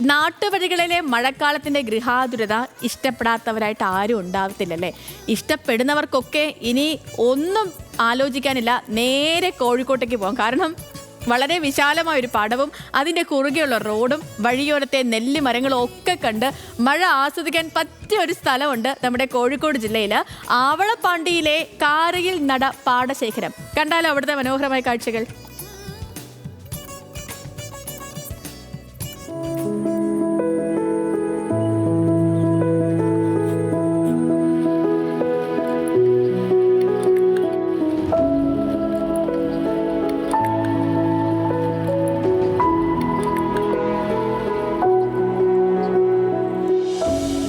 നാട്ടുവഴികളിലെ മഴക്കാലത്തിന്റെ ഗൃഹാതുരത ഇഷ്ടപ്പെടാത്തവരായിട്ട് ആരും ഉണ്ടാവത്തില്ലല്ലേ. ഇഷ്ടപ്പെടുന്നവർക്കൊക്കെ ഇനി ഒന്നും ആലോചിക്കാനില്ല, നേരെ കോഴിക്കോട്ടേക്ക് പോകാം. കാരണം വളരെ വിശാലമായ ഒരു പാടവും അതിൻ്റെ കുറുകെയുള്ള റോഡും വഴിയോരത്തെ നെല്ല് മരങ്ങളും ഒക്കെ കണ്ട് മഴ ആസ്വദിക്കാൻ പറ്റിയ ഒരു സ്ഥലമുണ്ട് നമ്മുടെ കോഴിക്കോട് ജില്ലയിൽ. ആവളപ്പാണ്ടിയിലെ കാരയിൽ നട പാടശേഖരം. കണ്ടാലോ അവിടുത്തെ മനോഹരമായ കാഴ്ചകൾ.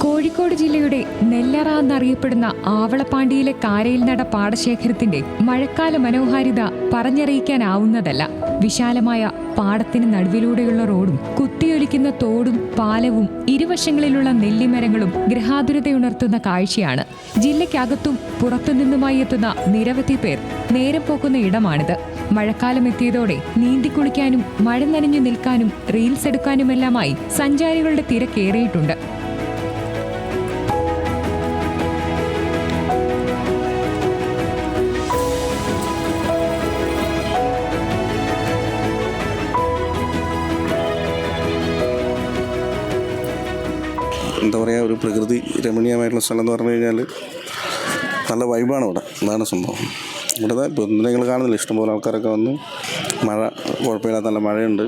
കോഴിക്കോട് ജില്ലയുടെ നെല്ലറ എന്നറിയപ്പെടുന്ന ആവളപ്പാണ്ടിയിലെ കാരയിൽ നട പാടശേഖരത്തിന്റെ മഴക്കാല മനോഹാരിത പറഞ്ഞറിയിക്കാനാവുന്നതല്ല. വിശാലമായ പാടത്തിന് നടുവിലൂടെയുള്ള റോഡും കുത്തിയൊലിക്കുന്ന തോടും പാലവും ഇരുവശങ്ങളിലുള്ള നെല്ലിമരങ്ങളും ഗൃഹാതുരതയുണർത്തുന്ന കാഴ്ചയാണ്. ജില്ലയ്ക്കകത്തും പുറത്തുനിന്നുമായി എത്തുന്ന നിരവധി പേർ നേരം പോക്കുന്ന ഇടമാണിത്. മഴക്കാലം എത്തിയതോടെ നീന്തിക്കുളിക്കാനും മഴ നനഞ്ഞു നിൽക്കാനും റീൽസ് എടുക്കാനുമെല്ലാമായി സഞ്ചാരികളുടെ തിരക്കേറിയിട്ടുണ്ട്. എന്താ പറയുക, ഒരു പ്രകൃതി രമണീയമായിട്ടുള്ള സ്ഥലം എന്ന് പറഞ്ഞു കഴിഞ്ഞാൽ നല്ല വൈബാണ് ഇവിടെ. അതാണ് സംഭവം. ഇവിടെ ഇപ്പോൾ നിങ്ങൾ കാണുന്നില്ല, ഇഷ്ടംപോലെ ആൾക്കാരൊക്കെ വന്ന് മഴ കുഴപ്പമില്ലാത്ത നല്ല മഴയുണ്ട്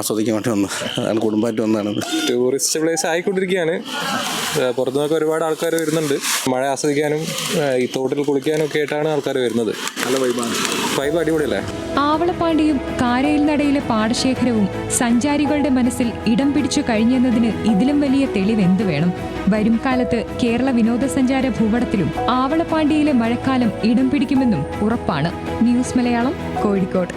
ആസ്വദിക്കാൻ വേണ്ടി വന്ന്, അതാണ് കുടുംബമായിട്ട് വന്നതാണ്. ടൂറിസ്റ്റ് പ്ലേസ് ആയിക്കൊണ്ടിരിക്കുകയാണ്. പുറത്തുനിന്നൊക്കെ ഒരുപാട് ആൾക്കാർ വരുന്നുണ്ട്. മഴ ആസ്വദിക്കാനും ഈ തോട്ടിൽ കുളിക്കാനും ഒക്കെ ആയിട്ടാണ് ആൾക്കാർ വരുന്നത്. നല്ല വൈബാണ്. വൈബ് അടിപൊളിയല്ലേ. ആവളപ്പാണ്ടിയും കാരയിൽ നടയിലെ പാടശേഖരവും സഞ്ചാരികളുടെ മനസ്സിൽ ഇടം പിടിച്ചു കഴിഞ്ഞെന്നതിന് ഇതിലും വലിയ തെളിവ് എന്തു വേണം? വരും കാലത്ത് കേരള വിനോദസഞ്ചാര ഭൂപടത്തിലും ആവളപ്പാണ്ടിയിലെ മഴക്കാലം ഇടം പിടിക്കുമെന്നും ഉറപ്പാണ്. ന്യൂസ് മലയാളം, കോഴിക്കോട്.